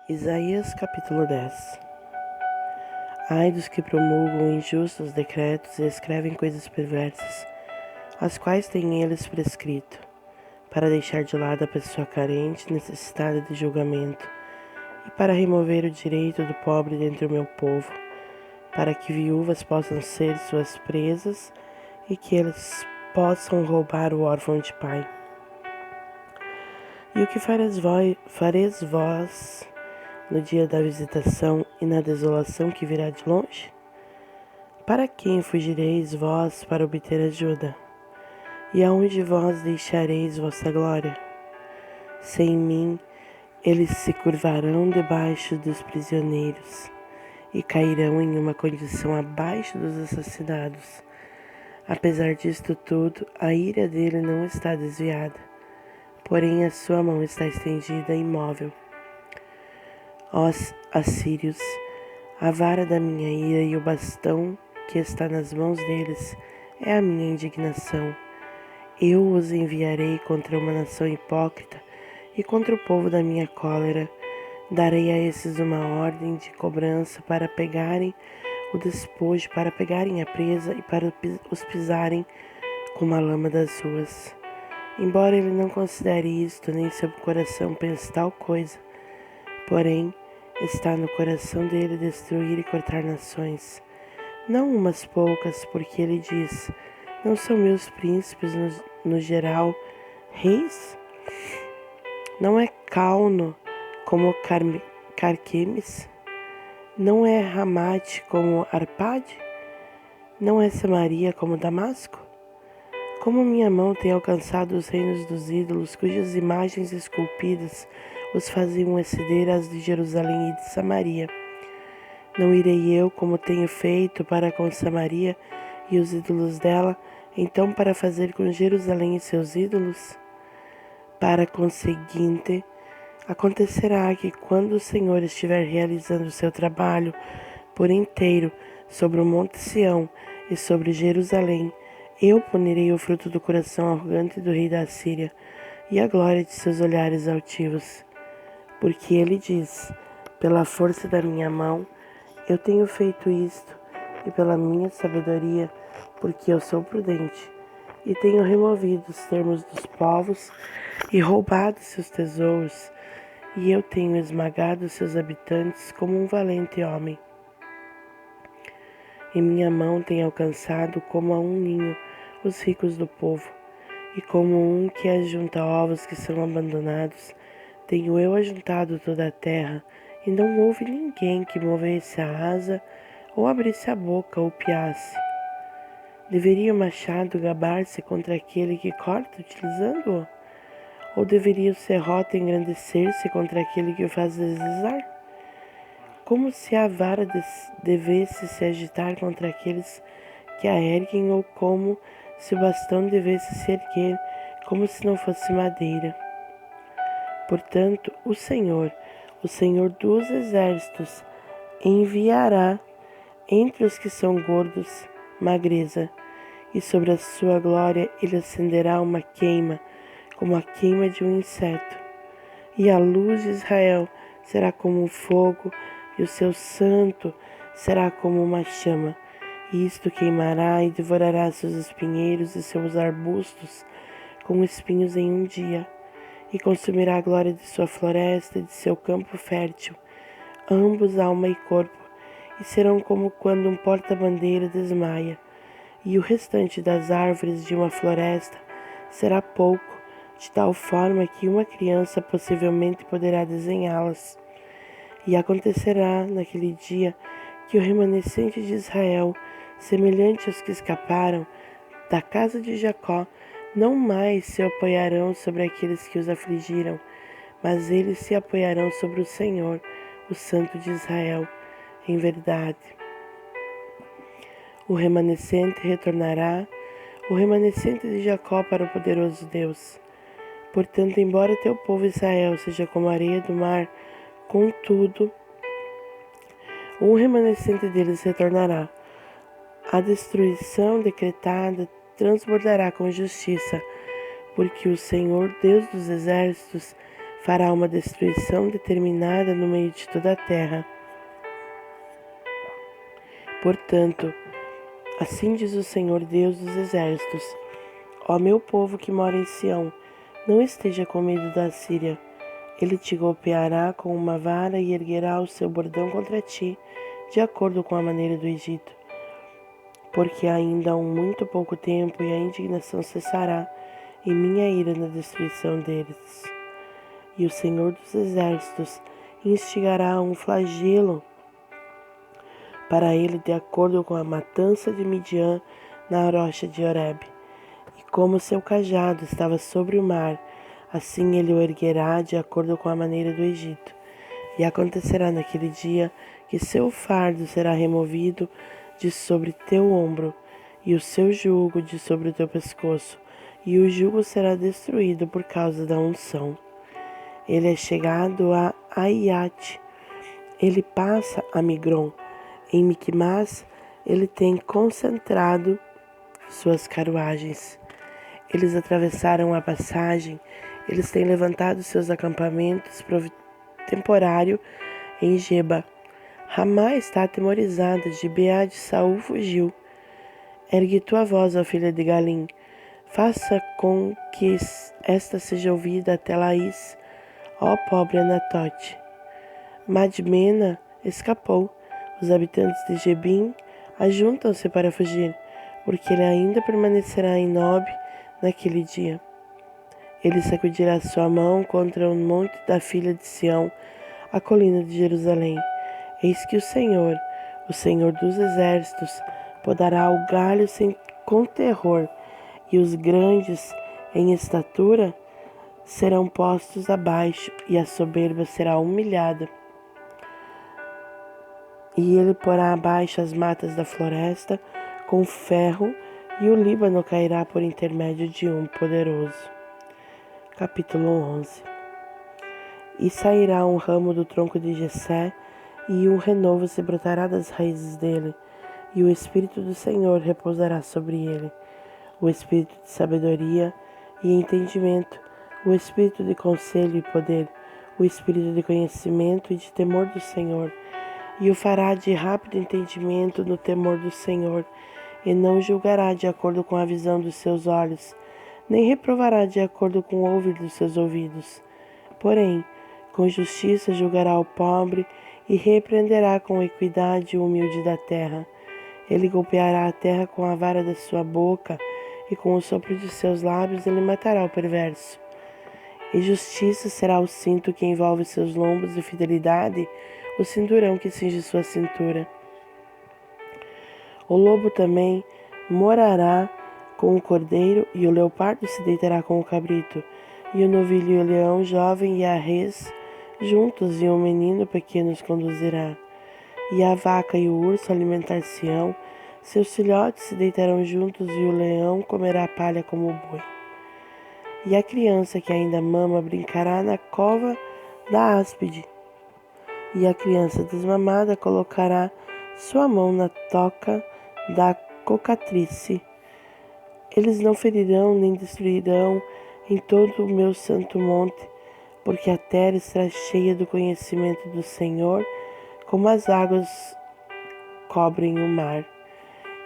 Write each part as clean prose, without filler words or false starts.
Isaías capítulo 10. Ai dos que promulgam injustos decretos e escrevem coisas perversas, as quais têm eles prescrito, para deixar de lado a pessoa carente necessitada de julgamento, e para remover o direito do pobre dentre o meu povo, para que viúvas possam ser suas presas e que eles possam roubar o órfão de pai. E o que fareis vós no dia da visitação e na desolação que virá de longe? Para quem fugireis vós para obter ajuda? E aonde vós deixareis vossa glória? Sem mim, eles se curvarão debaixo dos prisioneiros e cairão em uma condição abaixo dos assassinados. Apesar disto tudo, a ira dele não está desviada, porém a sua mão está estendida imóvel. Ó assírios, a vara da minha ira e o bastão que está nas mãos deles é a minha indignação. Eu os enviarei contra uma nação hipócrita e contra o povo da minha cólera. Darei a esses uma ordem de cobrança para pegarem o despojo, para pegarem a presa e para os pisarem com a lama das ruas. Embora ele não considere isto, nem seu coração pense tal coisa, porém está no coração dele destruir e cortar nações, não umas poucas, porque ele diz: não são meus príncipes no geral reis? Não é Calno como Carquemes? Não é Ramate como Arpade? Não é Samaria como Damasco? Como minha mão tem alcançado os reinos dos ídolos, cujas imagens esculpidas os faziam exceder as de Jerusalém e de Samaria. Não irei eu, como tenho feito para com Samaria e os ídolos dela, então para fazer com Jerusalém e seus ídolos? Para conseguinte, acontecerá que quando o Senhor estiver realizando o seu trabalho por inteiro sobre o monte Sião e sobre Jerusalém, eu punirei o fruto do coração arrogante do rei da Assíria e a glória de seus olhares altivos. Porque ele diz: pela força da minha mão eu tenho feito isto, e pela minha sabedoria, porque eu sou prudente, e tenho removido os termos dos povos e roubado seus tesouros, e eu tenho esmagado seus habitantes como um valente homem. E minha mão tem alcançado como a um ninho os ricos do povo, e como um que ajunta ovos que são abandonados, tenho eu ajuntado toda a terra, e não houve ninguém que movesse a asa, ou abrisse a boca, ou piasse. Deveria o machado gabar-se contra aquele que corta, utilizando-o? Ou deveria o serrote engrandecer-se contra aquele que o faz deslizar? Como se a vara devesse se agitar contra aqueles que a erguem, ou como se o bastão devesse se erguer, como se não fosse madeira. Portanto, o Senhor dos exércitos, enviará entre os que são gordos magreza, e sobre a sua glória ele acenderá uma queima, como a queima de um inseto. E a luz de Israel será como um fogo, e o seu santo será como uma chama. E isto queimará e devorará seus espinheiros e seus arbustos com espinhos em um dia, e consumirá a glória de sua floresta e de seu campo fértil, ambos alma e corpo, e serão como quando um porta-bandeira desmaia, e o restante das árvores de uma floresta será pouco, de tal forma que uma criança possivelmente poderá desenhá-las. E acontecerá naquele dia que o remanescente de Israel, semelhante aos que escaparam da casa de Jacó, não mais se apoiarão sobre aqueles que os afligiram, mas eles se apoiarão sobre o Senhor, o Santo de Israel. Em verdade, o remanescente retornará, o remanescente de Jacó, para o poderoso Deus. Portanto, embora teu povo Israel seja como a areia do mar, contudo, um remanescente deles retornará. A destruição decretada transbordará com justiça, porque o Senhor, Deus dos exércitos, fará uma destruição determinada no meio de toda a terra. Portanto, assim diz o Senhor Deus dos exércitos: ó meu povo que mora em Sião, não esteja com medo da Assíria. Ele te golpeará com uma vara e erguerá o seu bordão contra ti, de acordo com a maneira do Egito. Porque ainda há muito pouco tempo e a indignação cessará, e minha ira na destruição deles. E o Senhor dos exércitos instigará um flagelo para ele de acordo com a matança de Midian na rocha de Horeb. E como seu cajado estava sobre o mar, assim ele o erguerá de acordo com a maneira do Egito. E acontecerá naquele dia que seu fardo será removido de sobre teu ombro, e o seu jugo de sobre o teu pescoço, e o jugo será destruído por causa da unção. Ele é chegado a Aiate, ele passa a Migron. Em Miquimás, ele tem concentrado suas carruagens. Eles atravessaram a passagem, eles têm levantado seus acampamentos temporário em Geba. Ramá está atemorizada, Gibeá de Saul fugiu. Ergue tua voz, ó filha de Galim, faça com que esta seja ouvida até Laís, ó pobre Anatote. Madmena escapou, os habitantes de Gebim ajuntam-se para fugir, porque ele ainda permanecerá em Nob naquele dia. Ele sacudirá sua mão contra o monte da filha de Sião, a colina de Jerusalém. Eis que o Senhor dos exércitos, podará o galho com terror, e os grandes em estatura serão postos abaixo, e a soberba será humilhada. E ele porá abaixo as matas da floresta com ferro, e o Líbano cairá por intermédio de um poderoso. Capítulo 11. E sairá um ramo do tronco de Jessé, e um renovo se brotará das raízes dele, e o Espírito do Senhor repousará sobre ele, o Espírito de sabedoria e entendimento, o Espírito de conselho e poder, o Espírito de conhecimento e de temor do Senhor, e o fará de rápido entendimento no temor do Senhor, e não julgará de acordo com a visão dos seus olhos, nem reprovará de acordo com o ouvir dos seus ouvidos. Porém, com justiça julgará o pobre e repreenderá com equidade o humilde da terra. Ele golpeará a terra com a vara da sua boca, e com o sopro de seus lábios ele matará o perverso. E justiça será o cinto que envolve seus lombos, e fidelidade o cinturão que cinge sua cintura. O lobo também morará com o cordeiro, e o leopardo se deitará com o cabrito, e o novilho e o leão jovem e a res juntos, e um menino pequeno os conduzirá. E a vaca e o urso alimentar-se-ão, seus filhotes se deitarão juntos, e o leão comerá palha como o boi. E a criança que ainda mama brincará na cova da áspide, e a criança desmamada colocará sua mão na toca da cocatrice. Eles não ferirão nem destruirão em todo o meu santo monte, porque a terra está cheia do conhecimento do Senhor, como as águas cobrem o mar.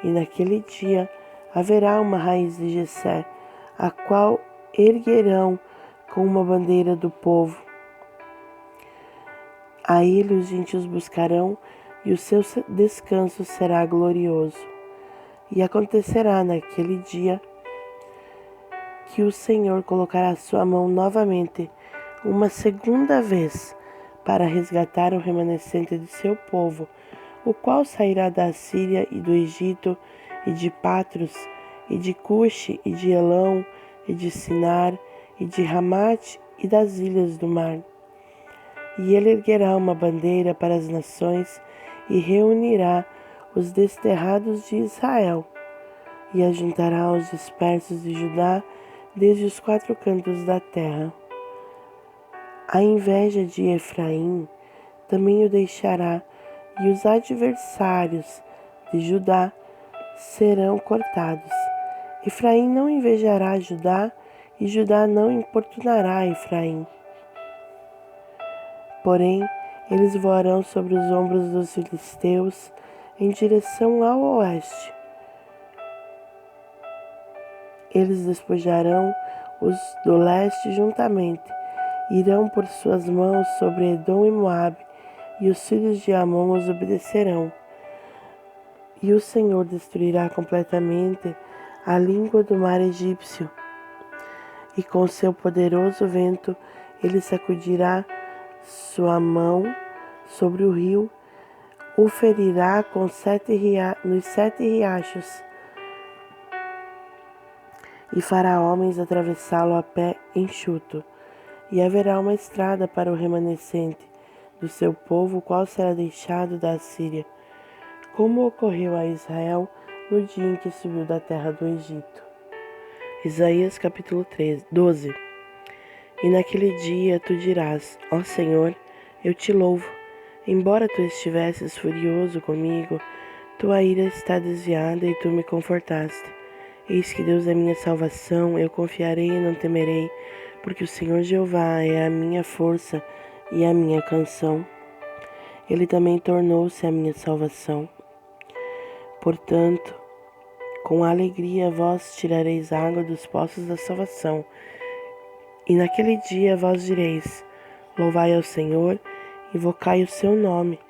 E naquele dia haverá uma raiz de Jessé, a qual erguerão com uma bandeira do povo. A ele os gentios buscarão, e o seu descanso será glorioso. E acontecerá naquele dia que o Senhor colocará sua mão novamente, uma segunda vez, para resgatar o remanescente de seu povo, o qual sairá da Assíria e do Egito, e de Patros, e de Cuxi, e de Elão, e de Sinar, e de Ramate, e das ilhas do mar. E ele erguerá uma bandeira para as nações, e reunirá os desterrados de Israel, e ajuntará os dispersos de Judá desde os quatro cantos da terra. A inveja de Efraim também o deixará, e os adversários de Judá serão cortados. Efraim não invejará Judá, e Judá não importunará Efraim. Porém, eles voarão sobre os ombros dos filisteus em direção ao oeste. Eles despojarão os do leste juntamente, irão por suas mãos sobre Edom e Moabe, e os filhos de Amon os obedecerão. E o Senhor destruirá completamente a língua do mar egípcio, e com seu poderoso vento ele sacudirá sua mão sobre o rio, o ferirá com nos 7 riachos, e fará homens atravessá-lo a pé enxuto. E haverá uma estrada para o remanescente do seu povo, qual será deixado da Assíria, como ocorreu a Israel no dia em que subiu da terra do Egito. Isaías capítulo 12. E naquele dia tu dirás: ó Senhor, eu te louvo. Embora tu estivesses furioso comigo, tua ira está desviada e tu me confortaste. Eis que Deus é minha salvação, eu confiarei e não temerei, porque o Senhor Jeová é a minha força e a minha canção. Ele também tornou-se a minha salvação. Portanto, com alegria vós tirareis água dos poços da salvação. E naquele dia vós direis: louvai ao Senhor, invocai o seu nome,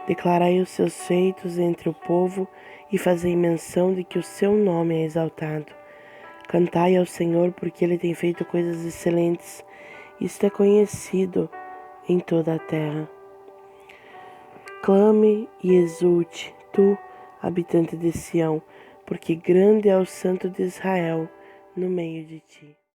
declarai os seus feitos entre o povo e fazei menção de que o seu nome é exaltado. Cantai ao Senhor, porque ele tem feito coisas excelentes. Isto é conhecido em toda a terra. Clame e exulte, tu, habitante de Sião, porque grande é o Santo de Israel no meio de ti.